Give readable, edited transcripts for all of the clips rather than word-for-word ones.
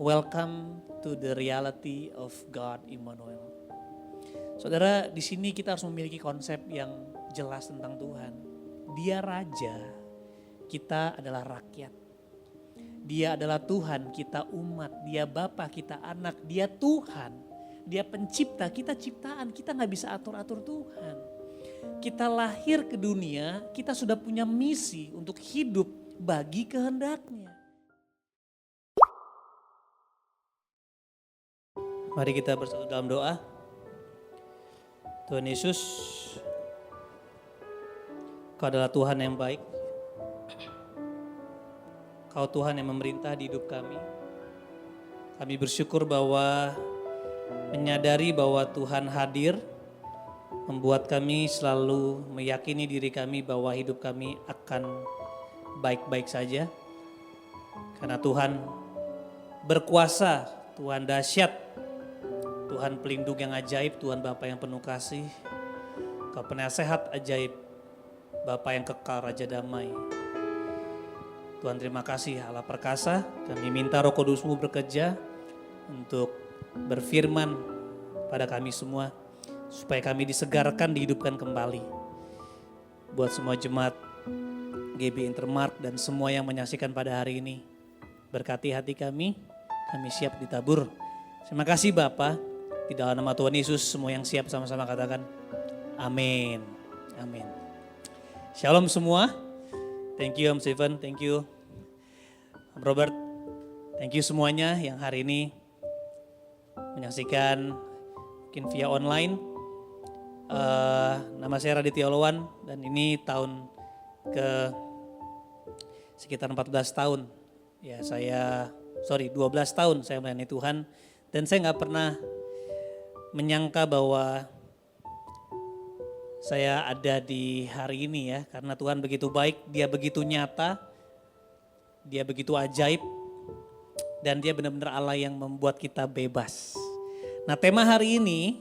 Welcome to the reality of God Immanuel. Saudara, di sini kita harus memiliki konsep yang jelas tentang Tuhan. Dia Raja, kita adalah rakyat. Dia adalah Tuhan, kita umat. Dia Bapa, kita anak. Dia Tuhan, Dia pencipta, kita ciptaan. Kita gak bisa atur-atur Tuhan. Kita lahir ke dunia, kita sudah punya misi untuk hidup bagi kehendaknya. Mari kita bersatu dalam doa. Tuhan Yesus, Kau adalah Tuhan yang baik. Kau Tuhan yang memerintah di hidup kami. Kami bersyukur bahwa menyadari bahwa Tuhan hadir, membuat kami selalu meyakini diri kami bahwa hidup kami akan baik-baik saja. Karena Tuhan berkuasa, Tuhan dahsyat, Tuhan pelindung yang ajaib, Tuhan Bapa yang penuh kasih. Kau penasehat ajaib, Bapa yang kekal, Raja damai. Tuhan terima kasih Allah perkasa, kami minta Roh Kudus-Mu bekerja untuk berfirman pada kami semua, supaya kami disegarkan, dihidupkan kembali. Buat semua jemaat GB Intermark dan semua yang menyaksikan pada hari ini, berkati hati kami siap ditabur. Terima kasih Bapa. Di dalam nama Tuhan Yesus, semua yang siap sama-sama katakan amin. Amin. Shalom semua. Thank you Om Stephen, thank you Om Robert. Thank you semuanya yang hari ini menyaksikan mungkin via online. Nama saya Raditya Olowan dan ini tahun ke sekitar 14 tahun. Ya 12 tahun saya melayani Tuhan dan saya gak pernah menyangka bahwa saya ada di hari ini ya, karena Tuhan begitu baik, Dia begitu nyata, Dia begitu ajaib, dan Dia benar-benar Allah yang membuat kita bebas. Nah tema hari ini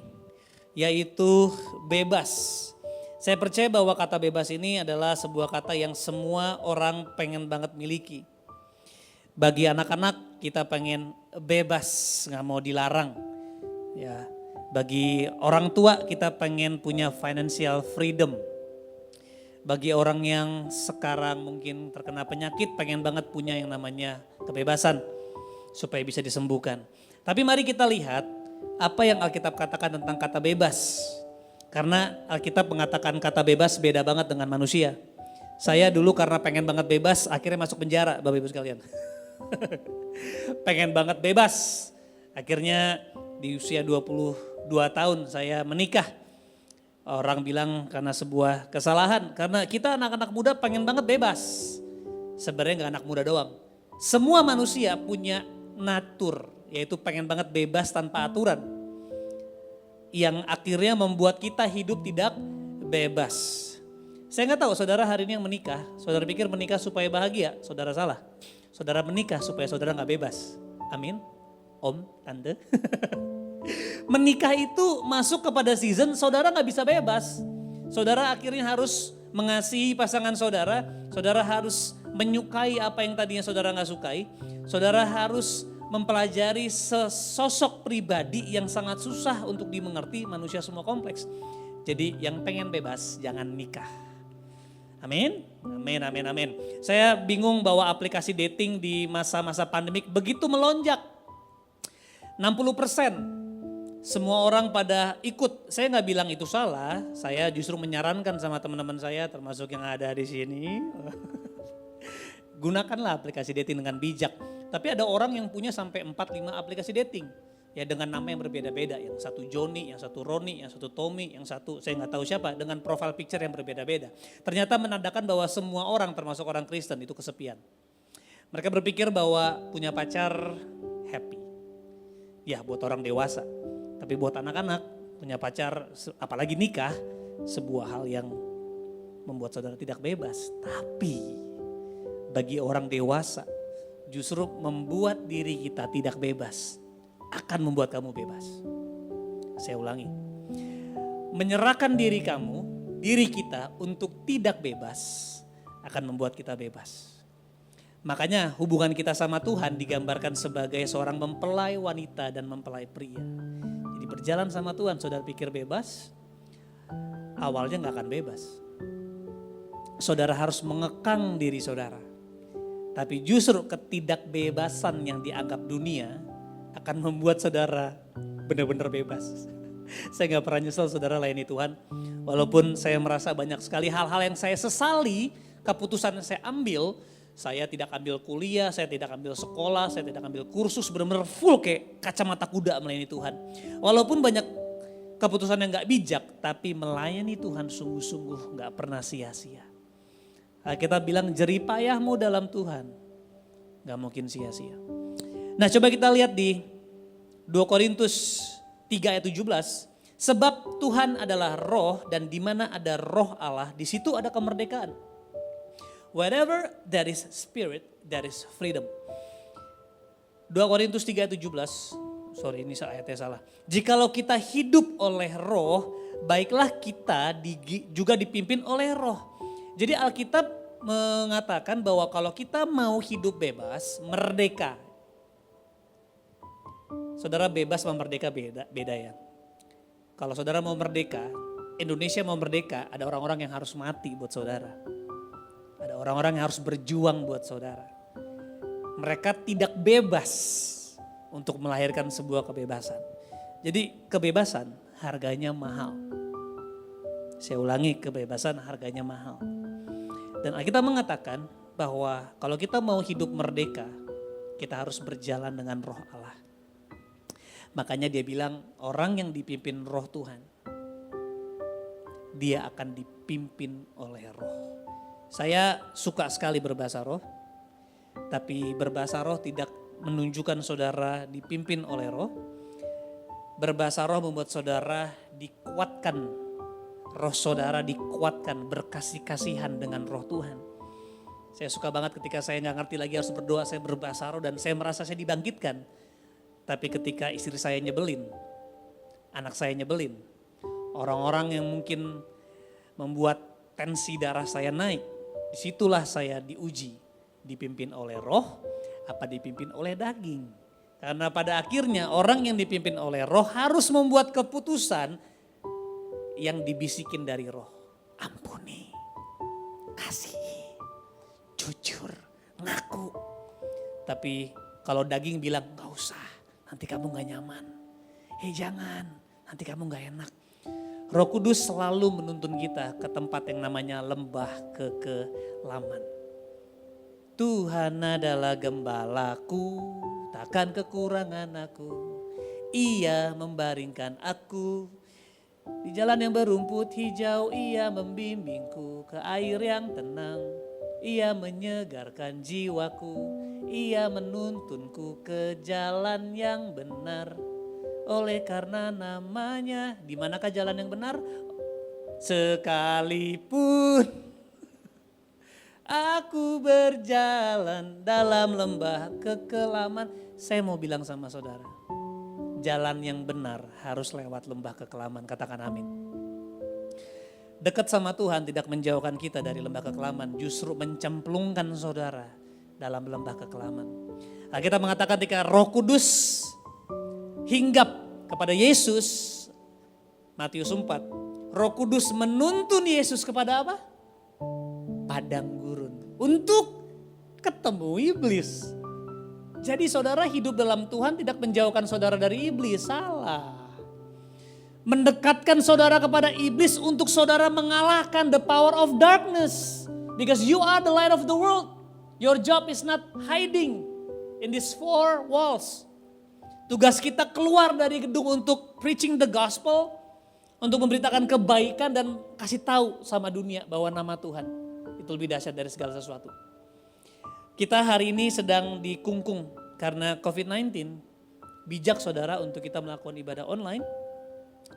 yaitu bebas. Saya percaya bahwa kata bebas ini adalah sebuah kata yang semua orang pengen banget miliki. Bagi anak-anak kita pengen bebas, gak mau dilarang. Ya. Bagi orang tua kita pengen punya financial freedom. Bagi orang yang sekarang mungkin terkena penyakit pengen banget punya yang namanya kebebasan supaya bisa disembuhkan. Tapi mari kita lihat apa yang Alkitab katakan tentang kata bebas. Karena Alkitab mengatakan kata bebas beda banget dengan manusia. Saya dulu karena pengen banget bebas akhirnya masuk penjara Bapak Ibu sekalian. Pengen banget bebas. Akhirnya di usia 22 tahun saya menikah. Orang bilang karena sebuah kesalahan. Karena kita anak-anak muda pengen banget bebas. Sebenarnya gak anak muda doang. Semua manusia punya natur. Yaitu pengen banget bebas tanpa aturan. Yang akhirnya membuat kita hidup tidak bebas. Saya gak tahu saudara hari ini yang menikah. Saudara pikir menikah supaya bahagia. Saudara salah. Saudara menikah supaya saudara gak bebas. Amin. Om, tante. Menikah itu masuk kepada season saudara gak bisa bebas. Saudara akhirnya harus mengasihi pasangan saudara. Saudara harus menyukai apa yang tadinya saudara gak sukai. Saudara harus mempelajari sosok pribadi yang sangat susah untuk dimengerti, manusia semua kompleks. Jadi yang pengen bebas jangan nikah. Amin, amin, amin, amin. Saya bingung bahwa aplikasi dating di masa-masa pandemik begitu melonjak. 60%. Semua orang pada ikut. Saya nggak bilang itu salah. Saya justru menyarankan sama teman-teman saya, termasuk yang ada di sini, gunakanlah aplikasi dating dengan bijak. Tapi ada orang yang punya sampai 4-5 aplikasi dating, ya dengan nama yang berbeda-beda. Yang satu Joni, yang satu Roni, yang satu Tommy, yang satu saya nggak tahu siapa, dengan profile picture yang berbeda-beda. Ternyata menandakan bahwa semua orang, termasuk orang Kristen, itu kesepian. Mereka berpikir bahwa punya pacar happy. Ya buat orang dewasa. Tapi buat anak-anak punya pacar, apalagi nikah, sebuah hal yang membuat saudara tidak bebas. Tapi bagi orang dewasa justru membuat diri kita tidak bebas. Akan membuat kamu bebas. Saya ulangi. Menyerahkan diri kamu, diri kita untuk tidak bebas akan membuat kita bebas. Makanya hubungan kita sama Tuhan digambarkan sebagai seorang mempelai wanita dan mempelai pria. Jadi berjalan sama Tuhan, saudara pikir bebas, awalnya gak akan bebas. Saudara harus mengekang diri saudara. Tapi justru ketidakbebasan yang dianggap dunia akan membuat saudara benar-benar bebas. Saya gak pernah nyesel saudara layani Tuhan. Walaupun saya merasa banyak sekali hal-hal yang saya sesali, keputusan yang saya ambil. Saya tidak ambil kuliah, saya tidak ambil sekolah, saya tidak ambil kursus, benar-benar full kayak kacamata kuda melayani Tuhan. Walaupun banyak keputusan yang gak bijak, tapi melayani Tuhan sungguh-sungguh gak pernah sia-sia. Kita bilang jeripayahmu dalam Tuhan, gak mungkin sia-sia. Nah coba kita lihat di 2 Korintus 3 ayat 17. Sebab Tuhan adalah roh dan di mana ada roh Allah, di situ ada kemerdekaan. Wherever there is spirit, there is freedom. 2 Korintus 3 ayat 17, sorry ini ayatnya salah. Jikalau kita hidup oleh roh, baiklah kita juga dipimpin oleh roh. Jadi Alkitab mengatakan bahwa kalau kita mau hidup bebas, merdeka. Saudara bebas sama merdeka beda ya. Kalau saudara mau merdeka, Indonesia mau merdeka, ada orang-orang yang harus mati buat saudara. Ada orang-orang yang harus berjuang buat saudara. Mereka tidak bebas untuk melahirkan sebuah kebebasan. Jadi kebebasan harganya mahal. Saya ulangi, kebebasan harganya mahal. Dan kita mengatakan bahwa kalau kita mau hidup merdeka, kita harus berjalan dengan roh Allah. Makanya dia bilang orang yang dipimpin roh Tuhan, dia akan dipimpin oleh roh. Saya suka sekali berbahasa roh, tapi berbahasa roh tidak menunjukkan saudara dipimpin oleh roh. Berbahasa roh membuat saudara dikuatkan, roh saudara dikuatkan, berkasih-kasihan dengan roh Tuhan. Saya suka banget ketika saya gak ngerti lagi harus berdoa, saya berbahasa roh dan saya merasa saya dibangkitkan. Tapi ketika istri saya nyebelin, anak saya nyebelin, orang-orang yang mungkin membuat tensi darah saya naik, disitulah saya diuji, dipimpin oleh roh apa dipimpin oleh daging. Karena pada akhirnya orang yang dipimpin oleh roh harus membuat keputusan yang dibisikin dari roh. Ampuni, kasihi, jujur, ngaku. Tapi kalau daging bilang gak usah, nanti kamu gak nyaman. Jangan, nanti kamu gak enak. Roh Kudus selalu menuntun kita ke tempat yang namanya lembah kekelaman. Tuhan adalah gembalaku, takkan kekurangan aku. Ia membaringkan aku di jalan yang berumput hijau. Ia membimbingku ke air yang tenang. Ia menyegarkan jiwaku. Ia menuntunku ke jalan yang benar. Oleh karena namanya, di manakah jalan yang benar? Sekalipun aku berjalan dalam lembah kekelaman. Saya mau bilang sama saudara, jalan yang benar harus lewat lembah kekelaman. Katakan amin. Dekat sama Tuhan tidak menjauhkan kita dari lembah kekelaman, justru mencemplungkan saudara dalam lembah kekelaman. Nah, kita mengatakan ketika Roh Kudus hinggap kepada Yesus, Matius 4, Roh Kudus menuntun Yesus kepada apa? Padang gurun untuk ketemu iblis. Jadi saudara hidup dalam Tuhan tidak menjauhkan saudara dari iblis, salah. Mendekatkan saudara kepada iblis untuk saudara mengalahkan the power of darkness. Because you are the light of the world. Your job is not hiding in these four walls. Tugas kita keluar dari gedung untuk preaching the gospel, untuk memberitakan kebaikan dan kasih tahu sama dunia bahwa nama Tuhan itu lebih dahsyat dari segala sesuatu. Kita hari ini sedang dikungkung karena COVID-19. Bijak saudara untuk kita melakukan ibadah online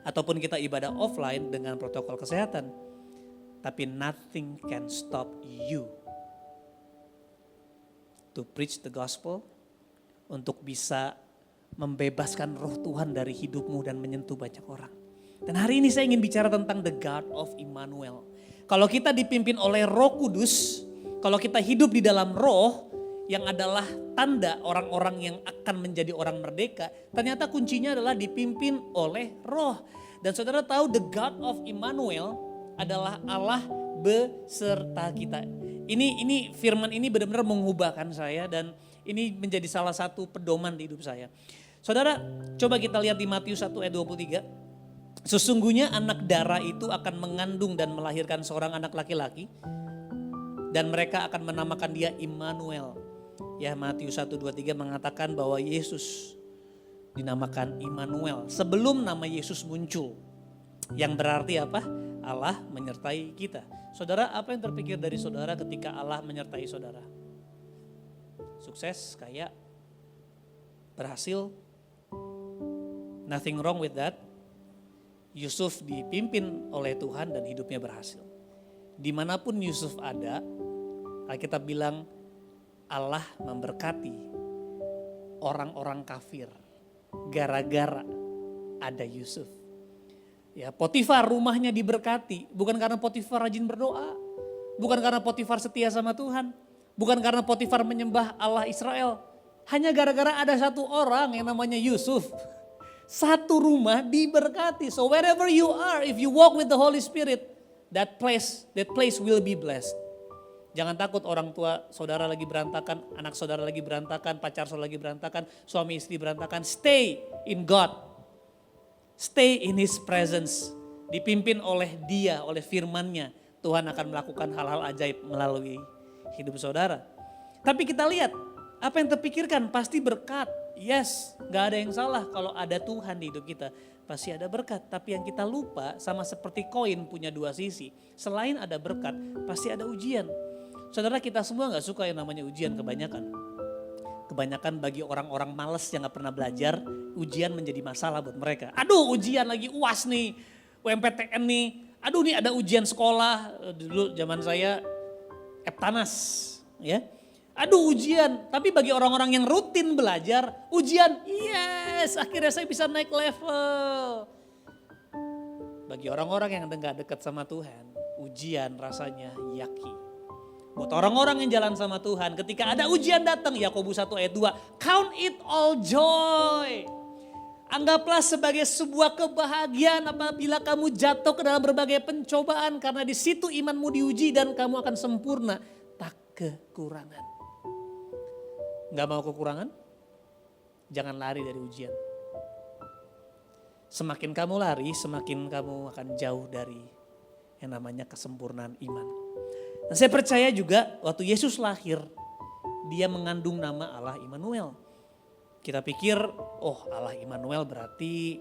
ataupun kita ibadah offline dengan protokol kesehatan. Tapi nothing can stop you to preach the gospel, untuk bisa membebaskan roh Tuhan dari hidupmu dan menyentuh banyak orang. Dan hari ini saya ingin bicara tentang the God of Immanuel. Kalau kita dipimpin oleh Roh Kudus, kalau kita hidup di dalam roh, yang adalah tanda orang-orang yang akan menjadi orang merdeka, ternyata kuncinya adalah dipimpin oleh Roh. Dan saudara tahu the God of Immanuel adalah Allah beserta kita. Ini firman ini benar-benar mengubahkan saya dan ini menjadi salah satu pedoman di hidup saya. Saudara, coba kita lihat di Matius 1 ayat 23. Sesungguhnya anak darah itu akan mengandung dan melahirkan seorang anak laki-laki dan mereka akan menamakan dia Immanuel. Ya, Matius 1:23 mengatakan bahwa Yesus dinamakan Immanuel sebelum nama Yesus muncul. Yang berarti apa? Allah menyertai kita. Saudara, apa yang terpikir dari saudara ketika Allah menyertai saudara? Sukses, kaya, berhasil. Nothing wrong with that. Yusuf dipimpin oleh Tuhan dan hidupnya berhasil. Dimanapun Yusuf ada, kita bilang Allah memberkati orang-orang kafir gara-gara ada Yusuf. Ya, Potifar rumahnya diberkati bukan karena Potifar rajin berdoa, bukan karena Potifar setia sama Tuhan, bukan karena Potifar menyembah Allah Israel. Hanya gara-gara ada satu orang yang namanya Yusuf. Satu rumah diberkati. So wherever you are, if you walk with the Holy Spirit, that place will be blessed. Jangan takut orang tua saudara lagi berantakan, anak saudara lagi berantakan, pacar saudara lagi berantakan, suami istri berantakan. Stay in God. Stay in His presence. Dipimpin oleh Dia, oleh firman-Nya. Tuhan akan melakukan hal-hal ajaib melalui hidup saudara. Tapi kita lihat, apa yang terpikirkan pasti berkat. Yes, gak ada yang salah kalau ada Tuhan di hidup kita. Pasti ada berkat, tapi yang kita lupa sama seperti koin punya dua sisi. Selain ada berkat, pasti ada ujian. Saudara, kita semua gak suka yang namanya ujian kebanyakan. Kebanyakan bagi orang-orang malas yang gak pernah belajar, ujian menjadi masalah buat mereka. Aduh, ujian lagi UAS nih, UMPTN nih. Aduh, nih ada ujian sekolah. Dulu zaman saya Eptanas, ya. Aduh, ujian, tapi bagi orang-orang yang rutin belajar, ujian, yes, akhirnya saya bisa naik level. Bagi orang-orang yang gak dekat sama Tuhan, ujian rasanya yaki. Buat orang-orang yang jalan sama Tuhan, ketika ada ujian datang, Yakobus 1 ayat 2, count it all joy. Anggaplah sebagai sebuah kebahagiaan apabila kamu jatuh ke dalam berbagai pencobaan, karena di situ imanmu diuji dan kamu akan sempurna, tak kekurangan. Gak mau kekurangan? Jangan lari dari ujian. Semakin kamu lari, semakin kamu akan jauh dari yang namanya kesempurnaan iman. Dan saya percaya juga waktu Yesus lahir, dia mengandung nama Allah Immanuel. Kita pikir, oh Allah Immanuel berarti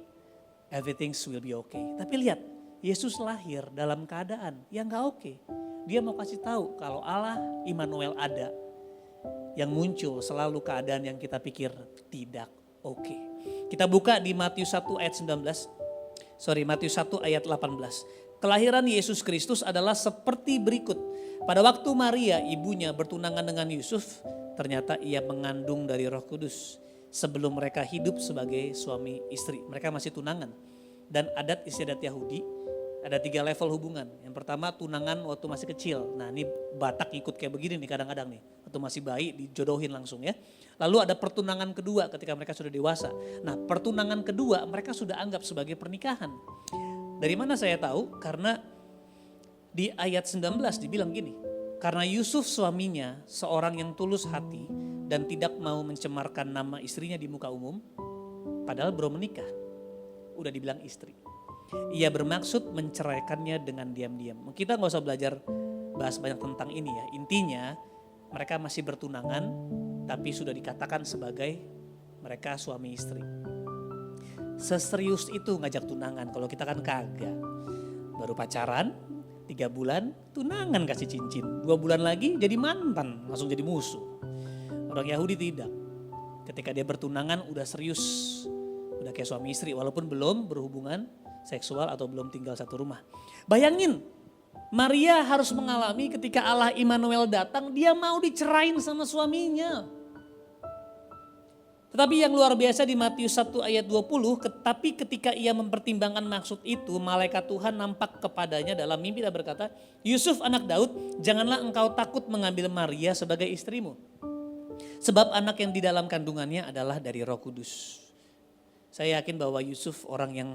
everything will be okay. Tapi lihat, Yesus lahir dalam keadaan yang gak okay. Dia mau kasih tahu kalau Allah Immanuel ada. Yang muncul selalu keadaan yang kita pikir tidak oke. Kita buka di Matius 1 ayat 18. Kelahiran Yesus Kristus adalah seperti berikut. Pada waktu Maria ibunya bertunangan dengan Yusuf, ternyata ia mengandung dari Roh Kudus. Sebelum mereka hidup sebagai suami istri, mereka masih tunangan. Dan adat istiadat Yahudi, ada 3 level hubungan. Yang pertama tunangan waktu masih kecil. Nah, ini Batak ikut kayak begini nih kadang-kadang nih. Waktu masih bayi dijodohin langsung ya. Lalu ada pertunangan kedua ketika mereka sudah dewasa. Nah, pertunangan kedua mereka sudah anggap sebagai pernikahan. Dari mana saya tahu? Karena di ayat 19 dibilang gini. Karena Yusuf suaminya seorang yang tulus hati dan tidak mau mencemarkan nama istrinya di muka umum. Padahal belum menikah. Udah dibilang istri. Ia bermaksud menceraikannya dengan diam-diam. Kita gak usah belajar bahas banyak tentang ini ya. Intinya mereka masih bertunangan tapi sudah dikatakan sebagai mereka suami istri. Seserius itu ngajak tunangan, kalau kita kan kagak. Baru pacaran 3 bulan tunangan kasih cincin. 2 bulan lagi jadi mantan, langsung jadi musuh. Orang Yahudi tidak. Ketika dia bertunangan udah serius. Udah kayak suami istri walaupun belum berhubungan seksual atau belum tinggal satu rumah. Bayangin, Maria harus mengalami ketika Allah Immanuel datang, dia mau dicerain sama suaminya. Tetapi yang luar biasa di Matius 1 ayat 20, tetapi ketika ia mempertimbangkan maksud itu, malaikat Tuhan nampak kepadanya dalam mimpi dan berkata, Yusuf anak Daud, janganlah engkau takut mengambil Maria sebagai istrimu. Sebab anak yang di dalam kandungannya adalah dari Roh Kudus. Saya yakin bahwa Yusuf orang yang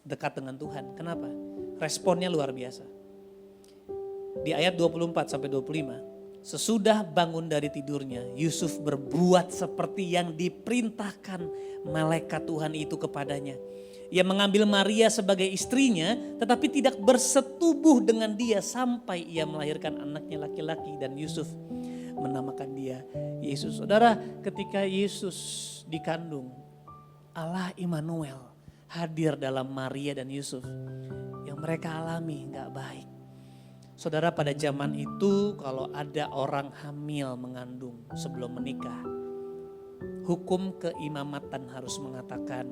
dekat dengan Tuhan. Kenapa? Responnya luar biasa. Di ayat 24 sampai 25. Sesudah bangun dari tidurnya, Yusuf berbuat seperti yang diperintahkan malaikat Tuhan itu kepadanya. Ia mengambil Maria sebagai istrinya, tetapi tidak bersetubuh dengan dia sampai ia melahirkan anaknya laki-laki, dan Yusuf menamakan dia Yesus. Saudara, ketika Yesus dikandung, Allah Immanuel hadir dalam Maria dan Yusuf. Yang mereka alami gak baik. Saudara, pada zaman itu kalau ada orang hamil mengandung sebelum menikah, hukum keimamatan harus mengatakan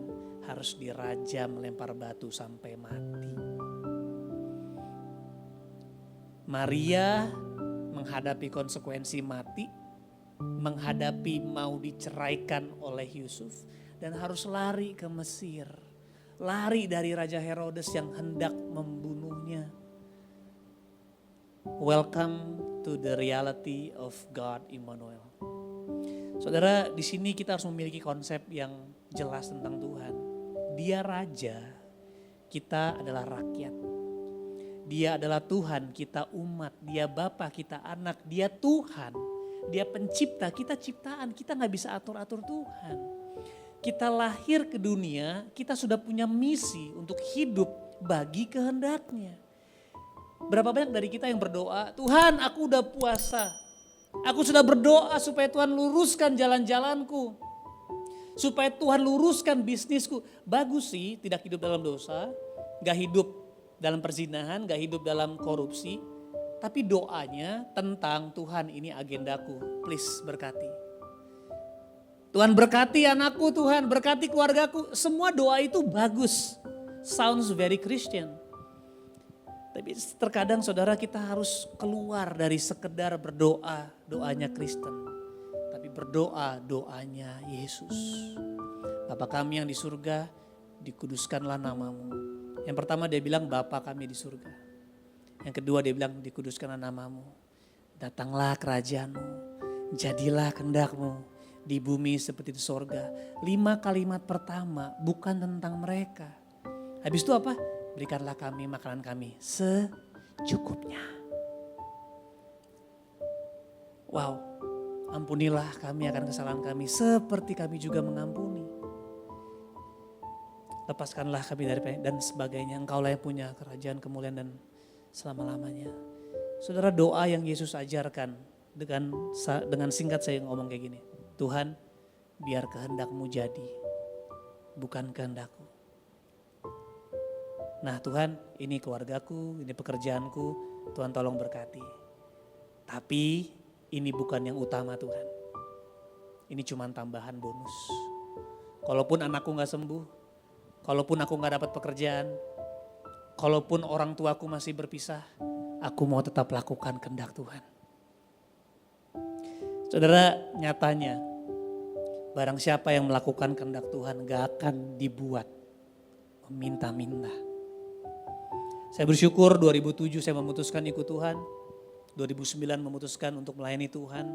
harus dirajam, melempar batu sampai mati. Maria menghadapi konsekuensi mati, menghadapi mau diceraikan oleh Yusuf, dan harus lari ke Mesir. Lari dari Raja Herodes yang hendak membunuhnya. Welcome to the reality of God Immanuel. Saudara, di sini kita harus memiliki konsep yang jelas tentang Tuhan. Dia raja, kita adalah rakyat. Dia adalah Tuhan, kita umat. Dia Bapa, kita anak. Dia Tuhan, dia pencipta, kita ciptaan. Kita gak bisa atur-atur Tuhan. Kita lahir ke dunia, kita sudah punya misi untuk hidup bagi kehendaknya. Berapa banyak dari kita yang berdoa, Tuhan aku udah puasa. Aku sudah berdoa supaya Tuhan luruskan jalan-jalanku. Supaya Tuhan luruskan bisnisku. Bagus sih tidak hidup dalam dosa, gak hidup dalam perzinahan, gak hidup dalam korupsi. Tapi doanya tentang Tuhan ini agendaku, please berkati. Tuhan berkati anakku, Tuhan berkati keluargaku. Semua doa itu bagus, sounds very Christian. Tapi terkadang saudara kita harus keluar dari sekedar berdoa, doanya Kristen. Tapi berdoa, doanya Yesus. Bapa kami yang di surga, dikuduskanlah namamu. Yang pertama dia bilang Bapa kami di surga. Yang kedua dia bilang dikuduskanlah namamu. Datanglah kerajaanmu, jadilah kehendakmu di bumi seperti di sorga. 5 kalimat pertama bukan tentang mereka. Habis itu apa? Berikanlah kami makanan kami secukupnya. Wow, ampunilah kami akan kesalahan kami seperti kami juga mengampuni. Lepaskanlah kami dari dan sebagainya. Engkaulah yang punya kerajaan, kemuliaan dan selama-lamanya. Saudara, doa yang Yesus ajarkan dengan singkat saya ngomong kayak gini. Tuhan, biar kehendakmu jadi, bukan kehendakku. Nah Tuhan, ini keluargaku, ini pekerjaanku, Tuhan tolong berkati. Tapi ini bukan yang utama Tuhan. Ini cuma tambahan bonus. Kalaupun anakku gak sembuh, kalaupun aku gak dapat pekerjaan, kalaupun orang tuaku masih berpisah, aku mau tetap lakukan kehendak Tuhan. Saudara, nyatanya barang siapa yang melakukan kehendak Tuhan gak akan dibuat meminta-minta. Saya bersyukur 2007 saya memutuskan ikut Tuhan. 2009 memutuskan untuk melayani Tuhan.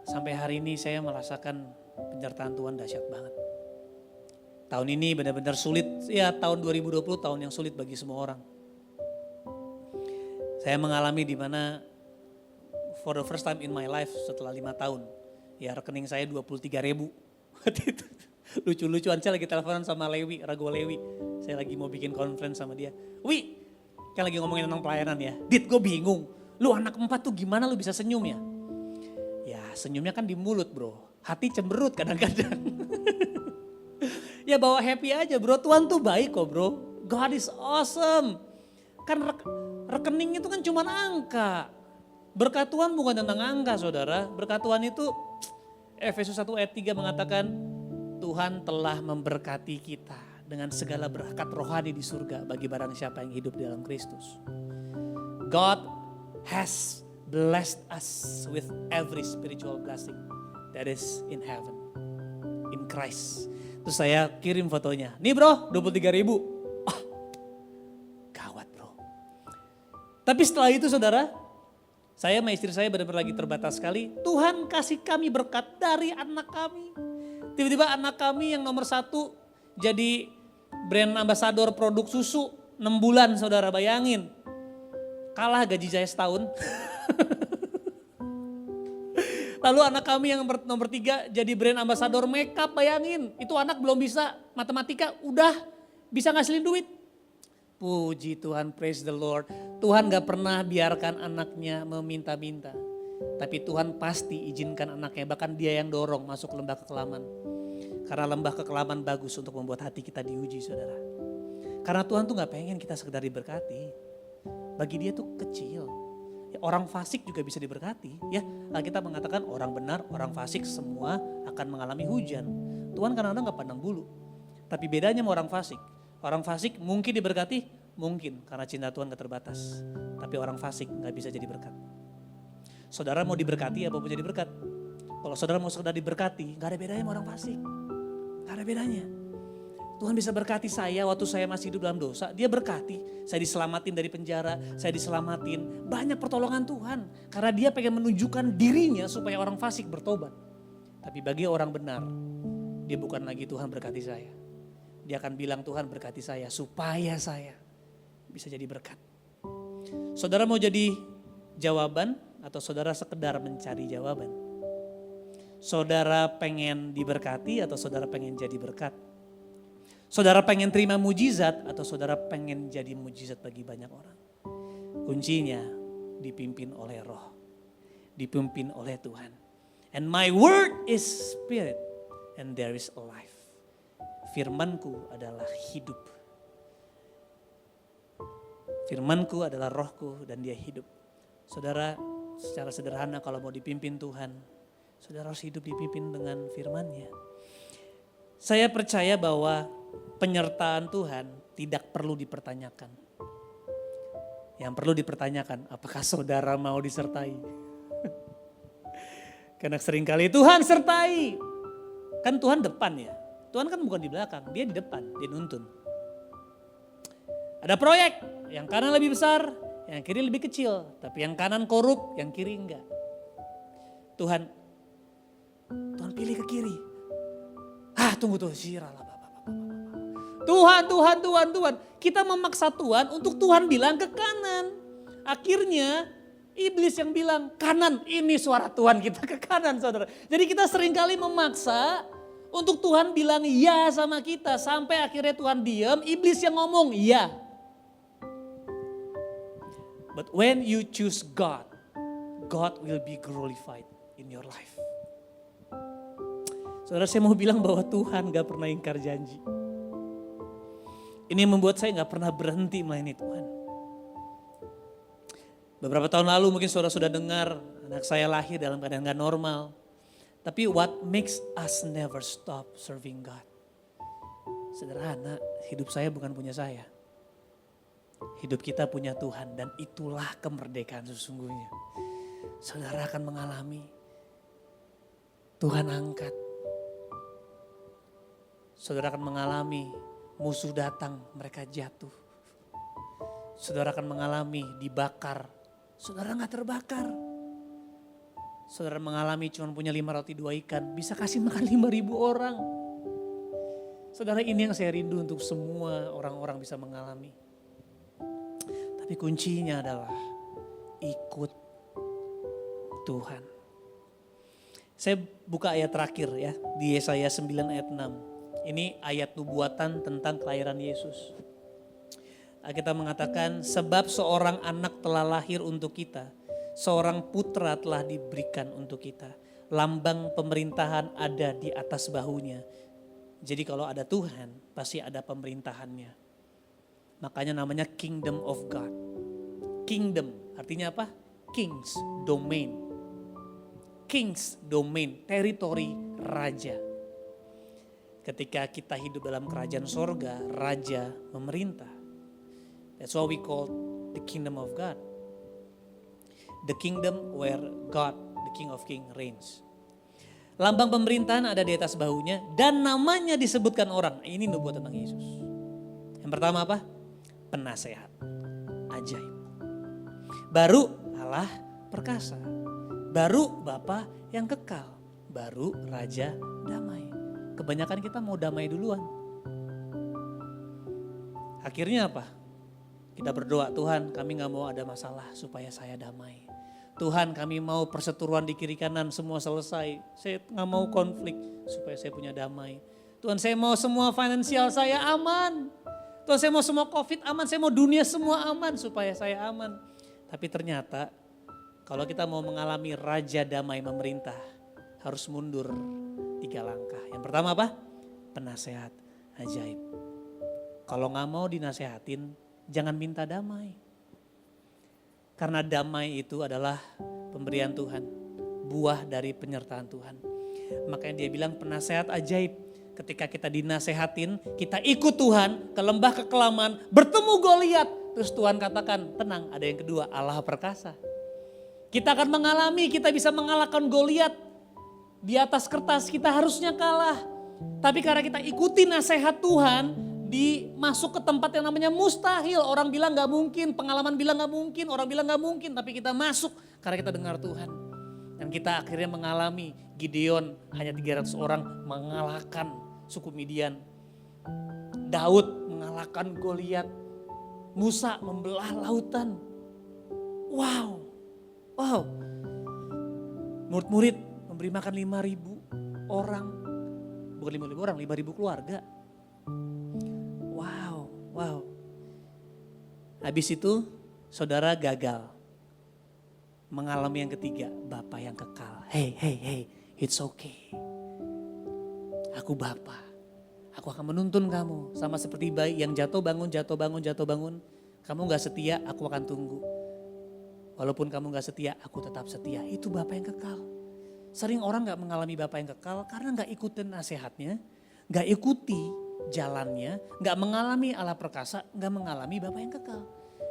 Sampai hari ini saya merasakan penyertaan Tuhan dahsyat banget. Tahun ini benar-benar sulit. Ya tahun 2020 tahun yang sulit bagi semua orang. Saya mengalami di mana for the first time in my life setelah 5 tahun. Ya rekening saya 23.000. Waktu itu. Lucu-lucuan saya lagi teleponan sama Lewi, Rago Lewi. Saya lagi mau bikin conference sama dia. Wi, kan lagi ngomongin tentang pelayanan ya. Dit, gue bingung. Lu anak 4 tuh gimana lu bisa senyum ya? Ya senyumnya kan di mulut bro. Hati cemberut kadang-kadang. Ya bawa happy aja bro. Tuhan tuh baik kok bro. God is awesome. Kan rekening itu kan cuma angka. Berkat Tuhan bukan tentang angka saudara. Berkat Tuhan itu Efesus 1 ayat 3 mengatakan Tuhan telah memberkati kita dengan segala berkat rohani di surga bagi barang siapa yang hidup di dalam Kristus. God has blessed us with every spiritual blessing that is in heaven, in Christ. Terus saya kirim fotonya. Nih bro, 23.000. Gawat bro. Tapi setelah itu saudara, Saya sama istri saya benar-benar lagi terbatas sekali. Tuhan kasih kami berkat dari anak kami. Tiba-tiba anak kami yang nomor 1 jadi brand ambassador produk susu 6 bulan, saudara bayangin. Kalah gaji saya setahun. Lalu anak kami yang nomor 3 jadi brand ambassador makeup, bayangin. Itu anak belum bisa matematika, udah bisa ngasilin duit. Puji Tuhan, praise the Lord. Tuhan gak pernah biarkan anaknya meminta-minta. Tapi Tuhan pasti izinkan anaknya, bahkan dia yang dorong masuk lembah kekelaman. Karena lembah kekelaman bagus untuk membuat hati kita diuji, saudara. Karena Tuhan tuh gak pengen kita sekedar diberkati. Bagi dia tuh kecil. Ya, orang fasik juga bisa diberkati. Ya, kita mengatakan orang benar, orang fasik semua akan mengalami hujan. Tuhan kadang-kadang gak pandang bulu. Tapi bedanya sama orang fasik. Orang fasik mungkin diberkati, mungkin karena cinta Tuhan gak terbatas. Tapi orang fasik gak bisa jadi berkat. Saudara mau diberkati apa mau jadi berkat? Kalau saudara mau sekedar diberkati, gak ada bedanya sama orang fasik. Gak ada bedanya. Tuhan bisa berkati saya waktu saya masih hidup dalam dosa. Dia berkati, saya diselamatin dari penjara, saya diselamatin. Banyak pertolongan Tuhan. Karena dia pengen menunjukkan dirinya supaya orang fasik bertobat. Tapi bagi orang benar, dia bukan lagi Tuhan berkati saya. Dia akan bilang Tuhan berkati saya supaya saya bisa jadi berkat. Saudara mau jadi jawaban atau saudara sekedar mencari jawaban? Saudara pengen diberkati atau saudara pengen jadi berkat? Saudara pengen terima mujizat atau saudara pengen jadi mujizat bagi banyak orang? Kuncinya dipimpin oleh Roh, dipimpin oleh Tuhan. And my word is spirit and there is a life. Firmanku adalah hidup. Firmanku adalah rohku dan dia hidup. Saudara, secara sederhana kalau mau dipimpin Tuhan, saudara harus hidup dipimpin dengan firman-Nya. Saya percaya bahwa penyertaan Tuhan tidak perlu dipertanyakan. Yang perlu dipertanyakan, apakah saudara mau disertai? Karena seringkali Tuhan sertai. Kan Tuhan depan ya. Tuhan kan bukan di belakang, dia di depan, dia nuntun. Ada proyek, yang kanan lebih besar, yang kiri lebih kecil. Tapi yang kanan korup, yang kiri enggak. Tuhan pilih ke kiri. Tunggu tuh, Tuhan. Kita memaksa Tuhan untuk Tuhan bilang ke kanan. Akhirnya iblis yang bilang kanan, ini suara Tuhan kita ke kanan, saudara. Jadi kita seringkali memaksa untuk Tuhan bilang ya sama kita. Sampai akhirnya Tuhan diam, iblis yang ngomong ya. But when you choose God, God will be glorified in your life. Saudara, saya mau bilang bahwa Tuhan gak pernah ingkar janji. Ini yang membuat saya gak pernah berhenti melayani Tuhan. Beberapa tahun lalu mungkin saudara sudah dengar anak saya lahir dalam keadaan gak normal. Tapi what makes us never stop serving God? Sederhana, hidup saya bukan punya saya. Hidup kita punya Tuhan dan itulah kemerdekaan sesungguhnya. Saudara akan mengalami Tuhan angkat. Saudara akan mengalami musuh datang, mereka jatuh. Saudara akan mengalami dibakar, saudara gak terbakar. Saudara mengalami cuma punya 5 roti 2 ikan, bisa kasih makan 5.000 orang. Saudara, ini yang saya rindu untuk semua orang-orang bisa mengalami. Tapi kuncinya adalah ikut Tuhan. Saya buka ayat terakhir ya, di Yesaya 9 ayat 6. Ini ayat nubuatan tentang kelahiran Yesus. Kita mengatakan, sebab seorang anak telah lahir untuk kita. Seorang putra telah diberikan untuk kita. Lambang pemerintahan ada di atas bahunya. Jadi kalau ada Tuhan, pasti ada pemerintahannya. Makanya namanya Kingdom of God. Kingdom artinya apa? King's domain. King's domain, teritori raja. Ketika kita hidup dalam kerajaan sorga, raja memerintah. That's what we call the kingdom of God. The kingdom where God, the King of Kings, reigns. Lambang pemerintahan ada di atas bahunya dan namanya disebutkan orang. Ini nubuat tentang Yesus. Yang pertama apa? Penasehat. Ajaib. Baru Allah perkasa. Baru Bapa yang kekal. Baru Raja damai. Kebanyakan kita mau damai duluan. Akhirnya apa? Kita berdoa, Tuhan kami gak mau ada masalah supaya saya damai. Tuhan kami mau perseteruan di kiri kanan semua selesai. Saya gak mau konflik supaya saya punya damai. Tuhan saya mau semua finansial saya aman. Tuhan saya mau semua COVID aman, saya mau dunia semua aman supaya saya aman. Tapi ternyata kalau kita mau mengalami Raja damai memerintah harus mundur 3 langkah. Yang pertama apa? Penasehat ajaib. Kalau gak mau dinasehatin, jangan minta damai. Karena damai itu adalah pemberian Tuhan. Buah dari penyertaan Tuhan. Makanya dia bilang penasehat ajaib. Ketika kita dinasehatin, kita ikut Tuhan ke lembah kekelaman, bertemu Goliat. Terus Tuhan katakan, tenang ada yang kedua, Allah perkasa. Kita akan mengalami, kita bisa mengalahkan Goliat. Di atas kertas kita harusnya kalah. Tapi karena kita ikuti nasihat Tuhan, masuk ke tempat yang namanya mustahil. Orang bilang gak mungkin, pengalaman bilang gak mungkin, orang bilang gak mungkin. Tapi kita masuk karena kita dengar Tuhan. Dan kita akhirnya mengalami Gideon hanya 300 orang mengalahkan suku Midian. Daud mengalahkan Goliat. Musa membelah lautan. Wow. Murid-murid memberi makan 5.000 orang. Bukan 5.000 orang, 5.000 keluarga. Wow. Habis itu saudara gagal. Mengalami yang ketiga, Bapa yang kekal. Hey, it's okay. Aku Bapa. Aku akan menuntun kamu. Sama seperti bayi yang jatuh bangun. Kamu gak setia, aku akan tunggu. Walaupun kamu gak setia, aku tetap setia. Itu Bapa yang kekal. Sering orang gak mengalami Bapa yang kekal karena gak ikutin nasihatnya. Gak ikuti jalannya. Gak mengalami Allah perkasa, gak mengalami Bapa yang kekal.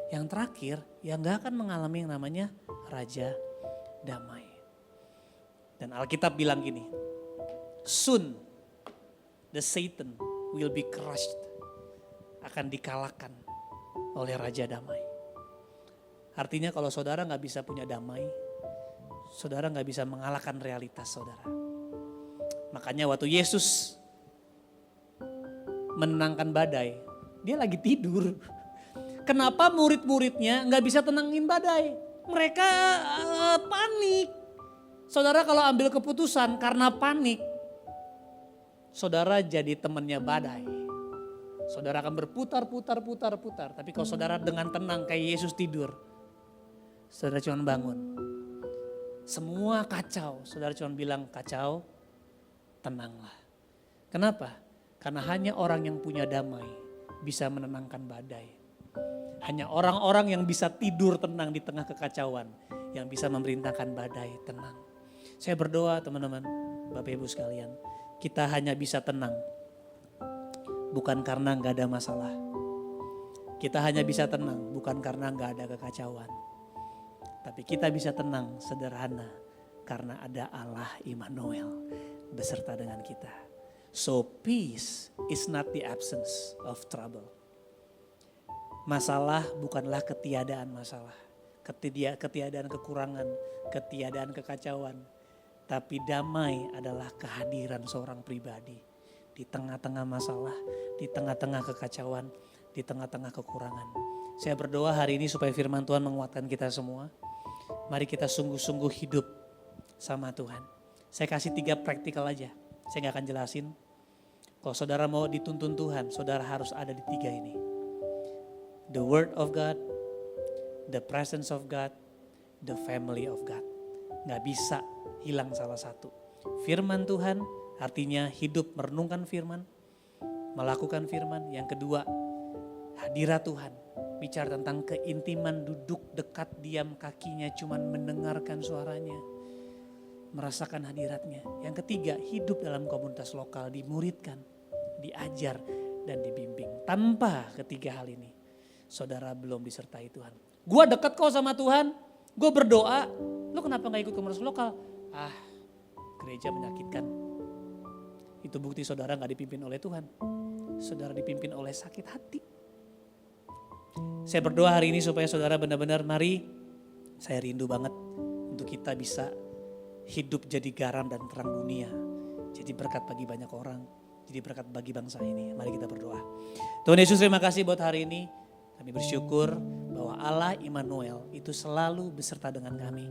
Yang terakhir, yang gak akan mengalami yang namanya Raja damai. Dan Alkitab bilang gini, soon the Satan will be crushed. Akan dikalahkan oleh Raja damai. Artinya kalau saudara gak bisa punya damai, saudara gak bisa mengalahkan realitas saudara. Makanya waktu Yesus menenangkan badai, dia lagi tidur. Kenapa murid-muridnya gak bisa tenangin badai? Mereka panik. Saudara kalau ambil keputusan karena panik, saudara jadi temannya badai. Saudara akan berputar. Tapi kalau saudara dengan tenang kayak Yesus tidur, saudara cuma bangun. Semua kacau, saudara cuma bilang kacau, tenanglah. Kenapa? Karena hanya orang yang punya damai bisa menenangkan badai. Hanya orang-orang yang bisa tidur tenang di tengah kekacauan yang bisa memerintahkan badai tenang. Saya berdoa teman-teman, Bapak Ibu sekalian, kita hanya bisa tenang bukan karena gak ada masalah. Kita hanya bisa tenang bukan karena gak ada kekacauan. Tapi kita bisa tenang sederhana karena ada Allah Immanuel beserta dengan kita. So peace is not the absence of trouble. Masalah bukanlah ketiadaan masalah, ketiadaan kekurangan, ketiadaan kekacauan. Tapi damai adalah kehadiran seorang pribadi di tengah-tengah masalah, di tengah-tengah kekacauan, di tengah-tengah kekurangan. Saya berdoa hari ini supaya firman Tuhan menguatkan kita semua. Mari kita sungguh-sungguh hidup sama Tuhan. Saya kasih 3 praktikal aja, saya gak akan jelasin. Kalau saudara mau dituntun Tuhan, saudara harus ada di 3 ini. The Word of God, the presence of God, the family of God. Gak bisa hilang salah satu. Firman Tuhan artinya hidup merenungkan firman, melakukan firman. Yang kedua, hadirat Tuhan. Bicara tentang keintiman, duduk dekat, diam kakinya, cuman mendengarkan suaranya. Merasakan hadiratnya. Yang ketiga, hidup dalam komunitas lokal, dimuridkan, diajar, dan dibimbing. Tanpa ketiga hal ini, saudara belum disertai Tuhan. Gua dekat kok sama Tuhan, gue berdoa, lu kenapa gak ikut komunitas lokal? Gereja menyakitkan. Itu bukti saudara gak dipimpin oleh Tuhan. Saudara dipimpin oleh sakit hati. Saya berdoa hari ini supaya saudara benar-benar, mari, saya rindu banget untuk kita bisa hidup jadi garam dan terang dunia. Jadi berkat bagi banyak orang, jadi berkat bagi bangsa ini. Mari kita berdoa. Tuhan Yesus, terima kasih buat hari ini. Kami bersyukur bahwa Allah Immanuel itu selalu beserta dengan kami.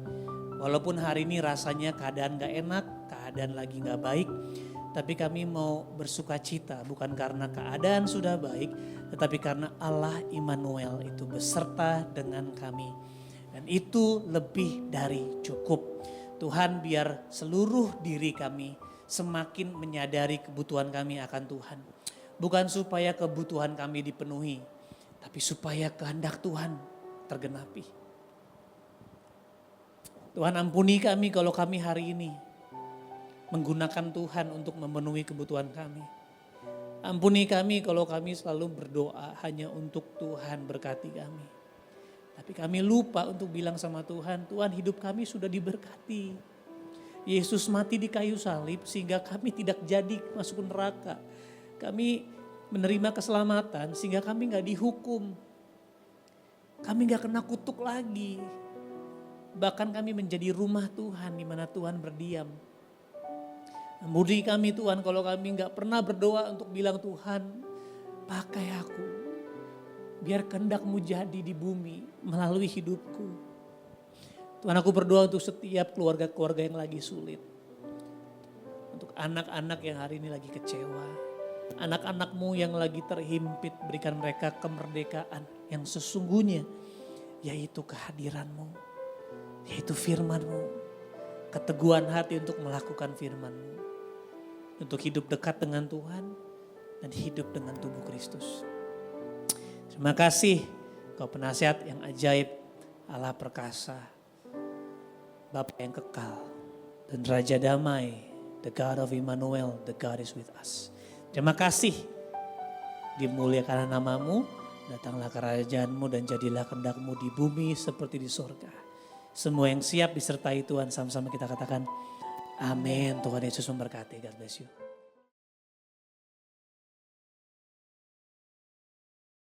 Walaupun hari ini rasanya keadaan gak enak, keadaan lagi gak baik, tapi kami mau bersuka cita bukan karena keadaan sudah baik, tetapi karena Allah Immanuel itu beserta dengan kami. Dan itu lebih dari cukup. Tuhan, biar seluruh diri kami semakin menyadari kebutuhan kami akan Tuhan. Bukan supaya kebutuhan kami dipenuhi, tapi supaya kehendak Tuhan tergenapi. Tuhan, ampuni kami kalau kami hari ini menggunakan Tuhan untuk memenuhi kebutuhan kami. Ampuni kami kalau kami selalu berdoa hanya untuk Tuhan berkati kami. Tapi kami lupa untuk bilang sama Tuhan, Tuhan, hidup kami sudah diberkati. Yesus mati di kayu salib sehingga kami tidak jadi masuk neraka. Kami menerima keselamatan sehingga kami gak dihukum. Kami gak kena kutuk lagi. Bahkan kami menjadi rumah Tuhan di mana Tuhan berdiam. Ampuni kami Tuhan kalau kami gak pernah berdoa untuk bilang, Tuhan pakai aku. Biar kehendak-Mu jadi di bumi melalui hidupku. Tuhan, aku berdoa untuk setiap keluarga-keluarga yang lagi sulit. Untuk anak-anak yang hari ini lagi kecewa. Anak-anak-Mu yang lagi terhimpit, berikan mereka kemerdekaan yang sesungguhnya. Yaitu kehadiran-Mu. Yaitu firman-Mu, keteguhan hati untuk melakukan firman-Mu. Untuk hidup dekat dengan Tuhan dan hidup dengan tubuh Kristus. Terima kasih Kau penasihat yang ajaib, Allah perkasa, Bapa yang kekal dan Raja damai, the God of Immanuel, the God is with us. Terima kasih, dimuliakan nama-Mu, datanglah kerajaan-Mu dan jadilah kehendak-Mu di bumi seperti di sorga. Semua yang siap disertai Tuhan, sama-sama kita katakan amin. Tuhan Yesus memberkati. God bless you.